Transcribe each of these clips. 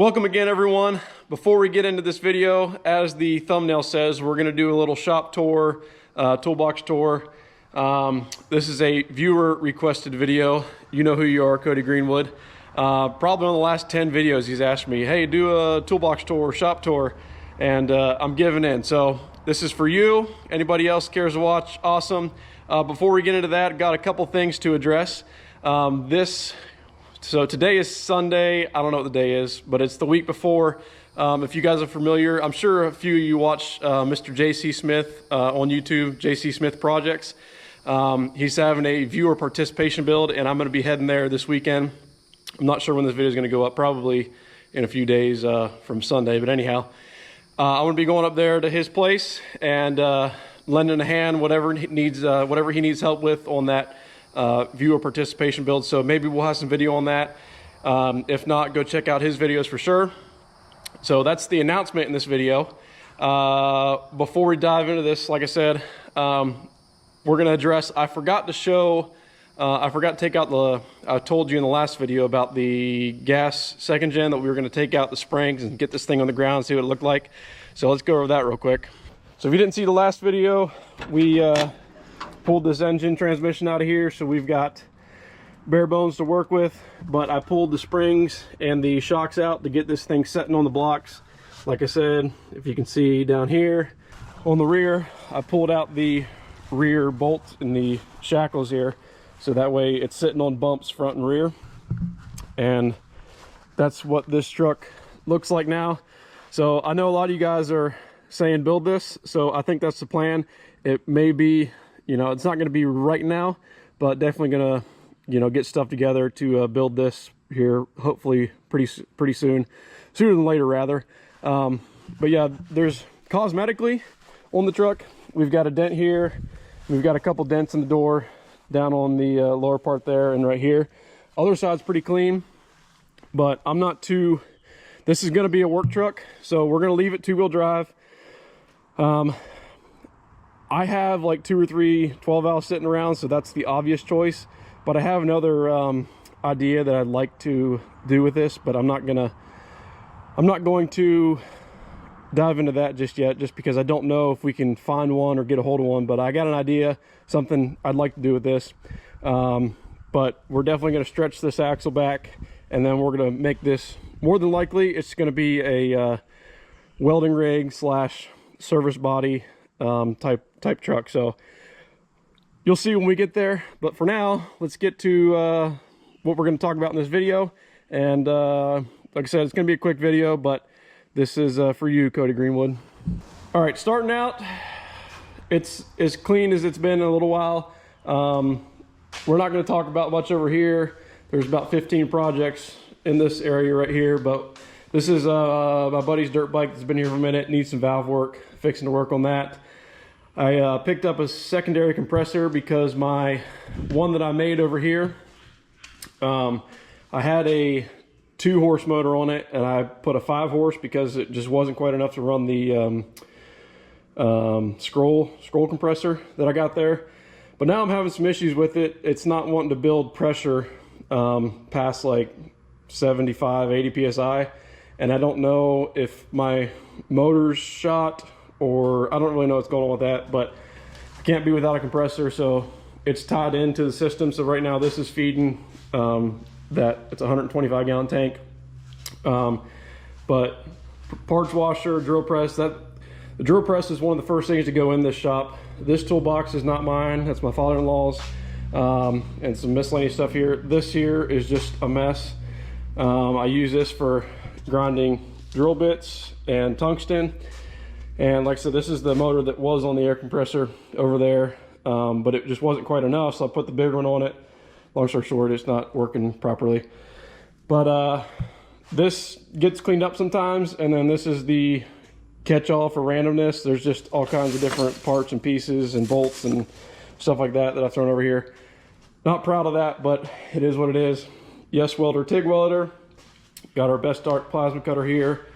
Welcome again, everyone. Before we get into this video, as the thumbnail says, we're going to do a little shop tour, toolbox tour. This is a viewer requested video. You know who you are, Cody Greenwood. Probably on the last 10 videos he's asked me, hey, do a toolbox tour, shop tour, and I'm giving in. So this is for you. Anybody else cares to watch, awesome. Before we get into that, got a couple things to address. So today is Sunday. I don't know what the day is, but it's the week before. If you guys are familiar, I'm sure a few of you watch Mr. JC Smith on YouTube, JC Smith Projects. He's having a viewer participation build, and I'm going to be heading there this weekend. I'm not sure when this video is going to go up, probably in a few days from Sunday, but anyhow, I'm going to be going up there to his place and lending a hand, whatever he needs help with on that viewer participation build. So maybe we'll have some video on that. If not, go check out his videos for sure. So that's the announcement in this video. Before we dive into this, like I said, we're going to address, I forgot to take out I told you in the last video about the gas second gen that we were going to take out the springs and get this thing on the ground, see what it looked like. So let's go over that real quick. So if you didn't see the last video, we pulled this engine transmission out of here, so we've got bare bones to work with, but I pulled the springs and the shocks out to get this thing setting on the blocks. Like I said, if you can see down here on the rear, I pulled out the rear bolt and the shackles here, so that way it's sitting on bumps front and rear. And that's what this truck looks like now. So I know a lot of you guys are saying build this, so I think that's the plan. It may be, you know, it's not going to be right now, but definitely going to, you know, get stuff together to build this here, hopefully pretty soon, sooner than later rather. But yeah, there's cosmetically on the truck, we've got a dent here, we've got a couple dents in the door down on the lower part there and right here. Other side's pretty clean, but I'm not too, this is going to be a work truck, so we're going to leave it two-wheel drive. I have like 2 or 3 12 valves sitting around, so that's the obvious choice. But I have another idea that I'd like to do with this, but I'm not going to dive into that just yet, just because I don't know if we can find one or get a hold of one. But I got an idea, something I'd like to do with this. But we're definitely going to stretch this axle back, and then we're going to make this, more than likely, it's going to be a welding rig slash service body type truck. So you'll see when we get there, but for now, let's get to what we're going to talk about in this video. And like I said, it's going to be a quick video, but this is for you, Cody Greenwood. All right, starting out, it's as clean as it's been in a little while. We're not going to talk about much over here. There's about 15 projects in this area right here, but this is my buddy's dirt bike that's been here for a minute, needs some valve work, fixing to work on that. I picked up a secondary compressor because my one that I made over here, I had a 2-horse motor on it, and I put a 5-horse because it just wasn't quite enough to run the scroll compressor that I got there. But now I'm having some issues with it. It's not wanting to build pressure past like 75, 80 psi, and I don't know if my motor's shot, or I don't really know what's going on with that, but I can't be without a compressor, so it's tied into the system. So right now this is feeding that, it's a 125 gallon tank. But parts washer, drill press, the drill press is one of the first things to go in this shop. This toolbox is not mine, that's my father-in-law's, and some miscellaneous stuff here. This here is just a mess. I use this for grinding drill bits and tungsten. And like I said, this is the motor that was on the air compressor over there, but it just wasn't quite enough, so I put the bigger one on it. Long story short, it's not working properly. But this gets cleaned up sometimes, and then this is the catch-all for randomness. There's just all kinds of different parts and pieces and bolts and stuff like that I've thrown over here. Not proud of that, but it is what it is. Yes welder, TIG welder. Got our best dark plasma cutter here.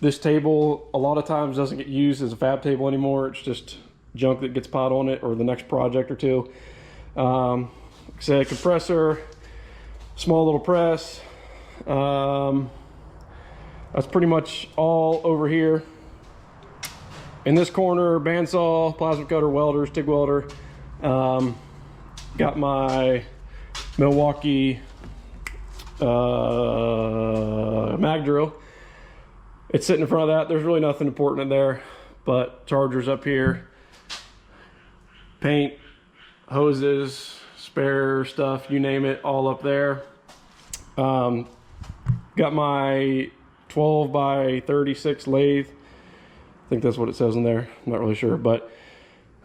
This table a lot of times doesn't get used as a fab table anymore. It's just junk that gets piled on it or the next project or two. Like I said, compressor, small little press, That's pretty much all over here. In this corner, bandsaw, plasma cutter, welder, TIG welder. Got my Milwaukee mag drill. It's sitting in front of that. There's really nothing important in there, but chargers up here, paint, hoses, spare stuff, you name it, all up there. Got my 12 by 36 lathe. I think that's what it says in there. I'm not really sure, but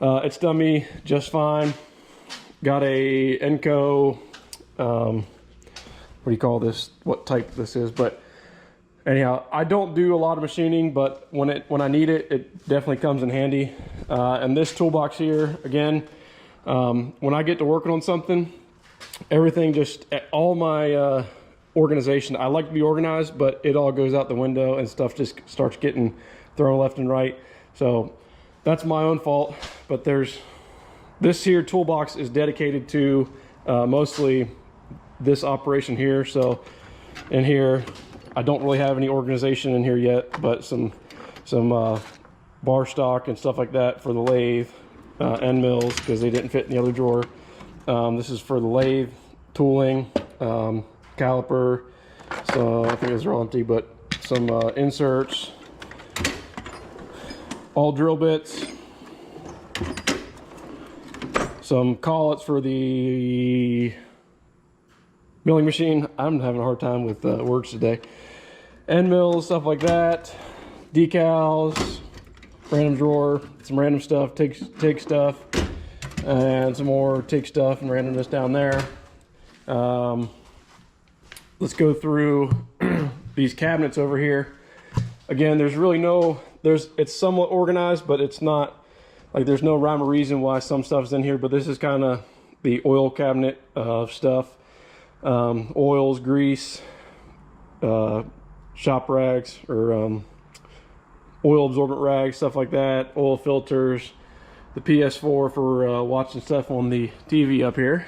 it's done me just fine. Got a Enco, what do you call this? What type this is? But anyhow, I don't do a lot of machining, but when I need it, it definitely comes in handy. And this toolbox here, again, when I get to working on something, everything just, all my organization, I like to be organized, but it all goes out the window and stuff just starts getting thrown left and right. So that's my own fault. But this here toolbox is dedicated to mostly this operation here. So in here, I don't really have any organization in here yet, but some bar stock and stuff like that for the lathe, end mills, because they didn't fit in the other drawer. This is for the lathe, tooling, caliper, so I think those are all empty, but some inserts, all drill bits, some collets for the milling machine. I'm having a hard time with words today. End mills, stuff like that, decals, random drawer, some random stuff, TIG stuff, and some more TIG stuff and randomness down there. Let's go through these cabinets over here. Again, there's really it's somewhat organized, but it's not like there's no rhyme or reason why some stuff's in here. But this is kind of the oil cabinet of stuff, oils, grease, shop rags, or oil absorbent rags, stuff like that, oil filters, the PS4 for watching stuff on the TV up here.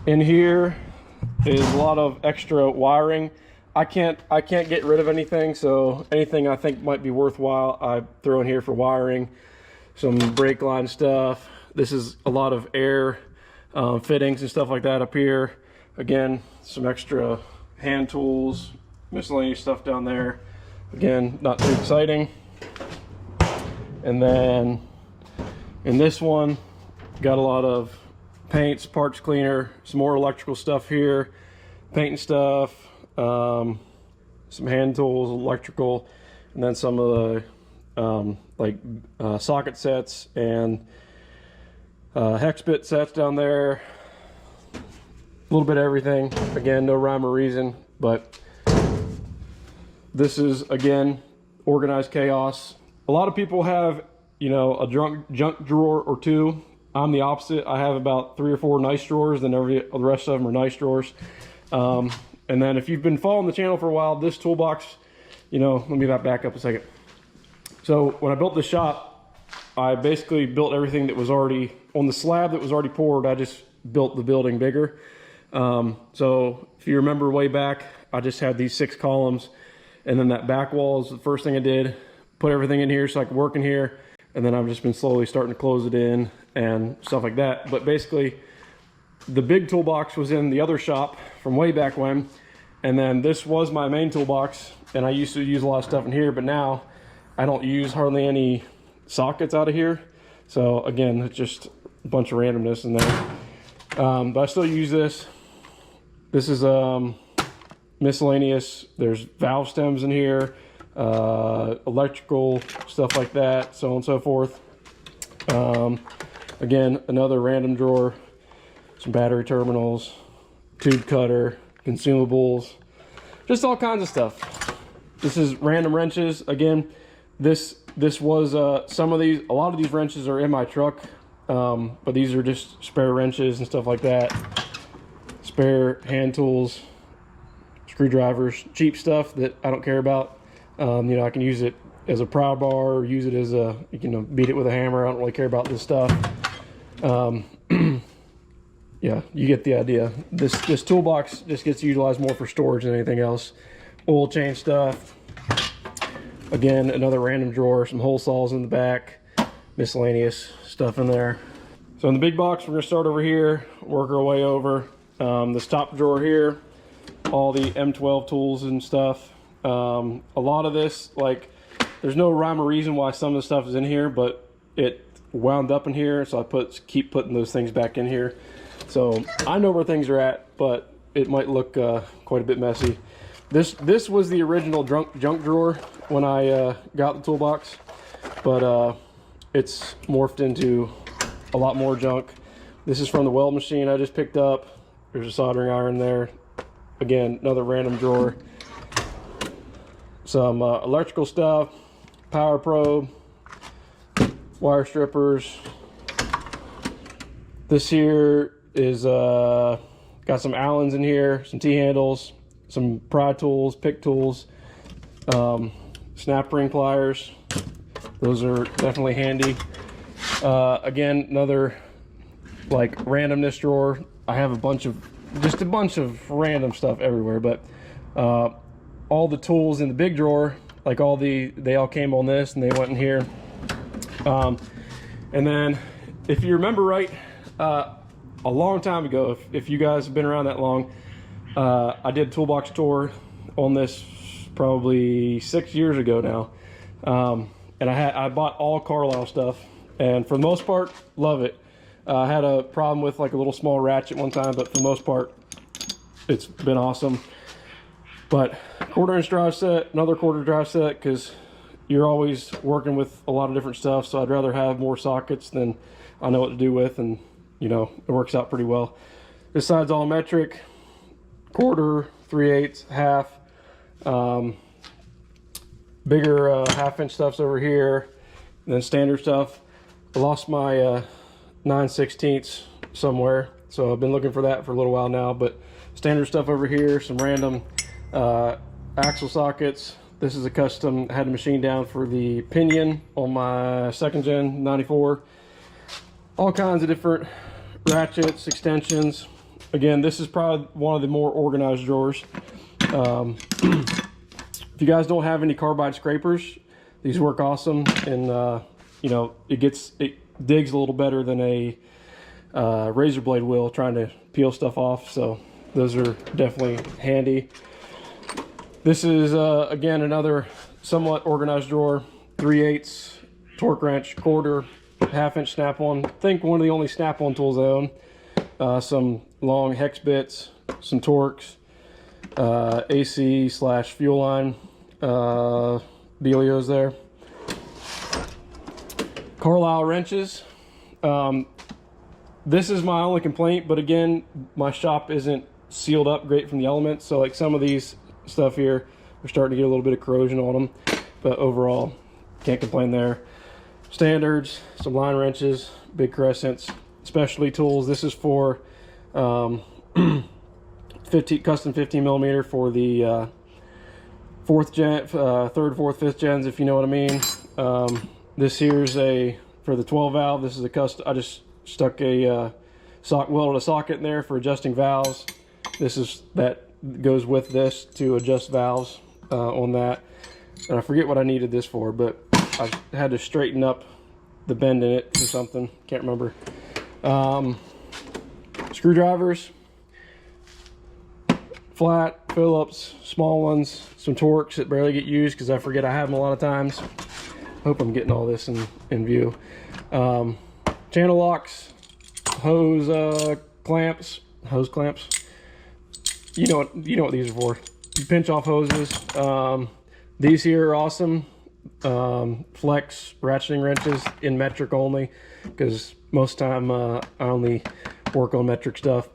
In here is a lot of extra wiring. I can't get rid of anything, so anything I think might be worthwhile I throw in here for wiring. Some brake line stuff. This is a lot of air fittings and stuff like that up here. Again, some extra hand tools, miscellaneous stuff down there. Again, not too exciting. And then in this one, got a lot of paints, parts cleaner, some more electrical stuff here, painting stuff, some hand tools, electrical, and then some of the socket sets and hex bit sets down there. A little bit of everything. Again, no rhyme or reason, but this is, again, organized chaos. A lot of people have, you know, a junk drawer or two. I'm the opposite. I have about 3 or 4 nice drawers, and the rest of them are nice drawers. And then if you've been following the channel for a while, this toolbox, you know, let me back up a second. So when I built this shop, I basically built everything that was already on the slab that was already poured. I just built the building bigger. So if you remember way back, I just had these 6 columns, and then that back wall is the first thing I did. Put everything in here so I could work in here, and then I've just been slowly starting to close it in and stuff like that. But basically, the big toolbox was in the other shop from way back when, and then this was my main toolbox, and I used to use a lot of stuff in here, but now I don't use hardly any sockets out of here. So again, it's just a bunch of randomness in there. But I still use this. This is miscellaneous. There's valve stems in here, electrical stuff like that, so on and so forth. Again, another random drawer, some battery terminals, tube cutter, consumables, just all kinds of stuff. This is random wrenches. Again, this was a lot of these wrenches are in my truck, but these are just spare wrenches and stuff like that. Spare hand tools, screwdrivers, cheap stuff that I don't care about. You know, I can use it as a pry bar or use it as beat it with a hammer. I don't really care about this stuff. yeah, you get the idea. This toolbox just gets utilized more for storage than anything else. Oil change stuff. Again, another random drawer, some hole saws in the back, miscellaneous stuff in there. So in the big box, we're gonna start over here, work our way over. This top drawer here, all the M12 tools and stuff. A lot of this, like, there's no rhyme or reason why some of the stuff is in here, but it wound up in here, so I keep putting those things back in here. So I know where things are at, but it might look quite a bit messy. This was the original junk drawer when I got the toolbox, but it's morphed into a lot more junk. This is from the weld machine I just picked up. There's a soldering iron there. Again, another random drawer. Some electrical stuff, power probe, wire strippers. This here is got some Allens in here, some T-handles, some pry tools, pick tools, snap ring pliers. Those are definitely handy. Again, another like randomness drawer. I have just a bunch of random stuff everywhere, but all the tools in the big drawer, like they all came on this and they went in here. And then if you remember right, a long time ago, if you guys have been around that long, I did Toolbox Tour on this probably 6 years ago now. And I bought all Carlisle stuff, and for the most part, love it. I had a problem with like a little small ratchet one time, but for the most part, it's been awesome. But 1/4 inch drive set, another 1/4 drive set, because you're always working with a lot of different stuff, so I'd rather have more sockets than I know what to do with, and you know, it works out pretty well. This side's all metric, 1/4, 3/8, half. Bigger 1/2 inch stuff's over here, and then standard stuff. I lost my 9/16 somewhere, so I've been looking for that for a little while now, but standard stuff over here, some random axle sockets. This is a custom, I had a machine down for the pinion on my 2nd gen 94. All kinds of different ratchets, extensions. Again, this is probably one of the more organized drawers. If you guys don't have any carbide scrapers, these work awesome, and you know, it digs a little better than a razor blade will trying to peel stuff off, so those are definitely handy. This is again another somewhat organized drawer, 3/8 torque wrench, 1/4, 1/2 inch snap-on. I think one of the only snap-on tools I own. Some long hex bits, some Torx, AC/fuel line dealios there. Carlisle wrenches. This is my only complaint, but again, my shop isn't sealed up great from the elements, so like some of these stuff here are starting to get a little bit of corrosion on them, but overall can't complain there. Standards, some line wrenches, big crescents, specialty tools. This is for custom 15 millimeter for the 4th gen, 3rd, 4th, 5th gens, if you know what I mean. This here's for the 12 valve. This is a custom. I just stuck a welded a socket in there for adjusting valves. That goes with this to adjust valves on that. And I forget what I needed this for, but I had to straighten up the bend in it or something. Can't remember. Screwdrivers, flat, Phillips, small ones, some Torx that barely get used because I forget I have them a lot of times. Hope I'm getting all this in view. Channel locks, hose clamps. You know what these are for. You pinch off hoses. These here are awesome. Flex ratcheting wrenches in metric only, because most of the time I only work on metric stuff.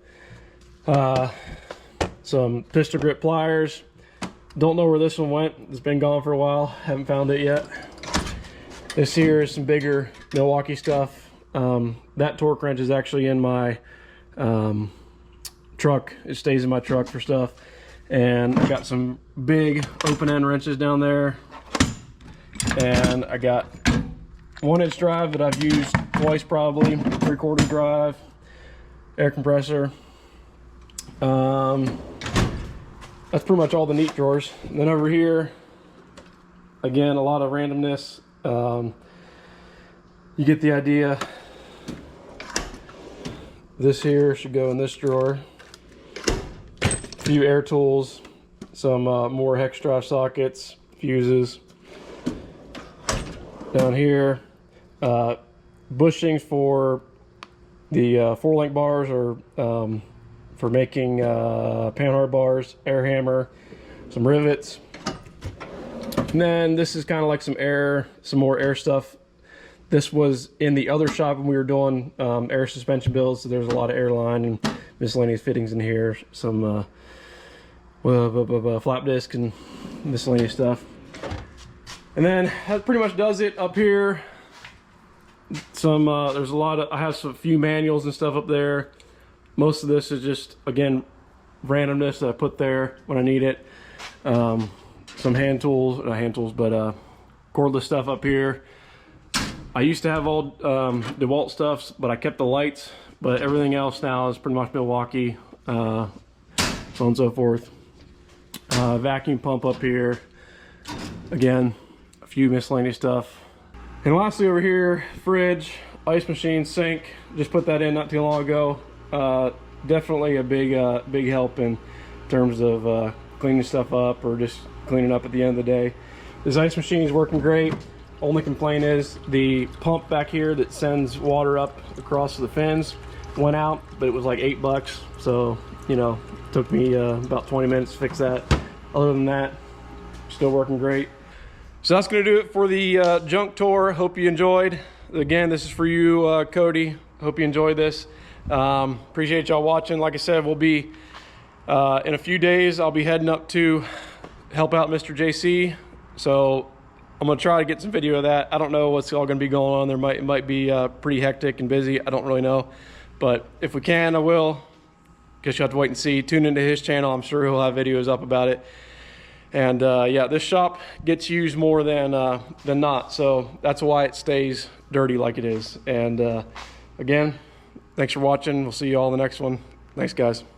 Some pistol grip pliers. Don't know where this one went. It's been gone for a while. Haven't found it yet. This here is some bigger Milwaukee stuff. That torque wrench is actually in my truck. It stays in my truck for stuff. And I got some big open end wrenches down there. And I got 1 inch drive that I've used twice probably, 3/4 drive. air compressor. That's pretty much all the neat drawers. And then over here, again, a lot of randomness. You get the idea. This here should go in this drawer. A few air tools, some more hex drive sockets, fuses. Down here, bushings for the 4-link bars, or for making panhard bars, air hammer, some rivets. And then this is kind of like some more air stuff. This was in the other shop when we were doing air suspension builds, so there's a lot of airline and miscellaneous fittings in here, some flap disc and miscellaneous stuff. And then that pretty much does it up here. Some there's a lot of, I have a few manuals and stuff up there. Most of this is just, again, randomness that I put there when I need it. Some hand tools, not hand tools, but cordless stuff up here. I used to have all DeWalt stuffs, but I kept the lights, but everything else now is pretty much Milwaukee, so on and so forth. Vacuum pump up here. Again, a few miscellaneous stuff. And lastly over here, fridge, ice machine, sink. Just put that in not too long ago. Definitely a big help in terms of cleaning stuff up, or just cleaning up at the end of the day. This ice machine is working great. Only complaint is the pump back here that sends water up across the fins went out, but it was like $8. So, you know, it took me about 20 minutes to fix that. Other than that, still working great. So that's gonna do it for the junk tour. Hope you enjoyed. Again, this is for you, Cody. Hope you enjoyed this. Appreciate y'all watching. Like I said, we'll be in a few days, I'll be heading up to help out Mr. JC. So I'm gonna try to get some video of that. I don't know what's all gonna be going on. It might be pretty hectic and busy. I don't really know, but if we can, I will. Guess you'll have to wait and see. Tune into his channel. I'm sure he'll have videos up about it. And yeah, this shop gets used more than not, so that's why it stays dirty like it is. And again, thanks for watching. We'll see you all in the next one. Thanks, guys.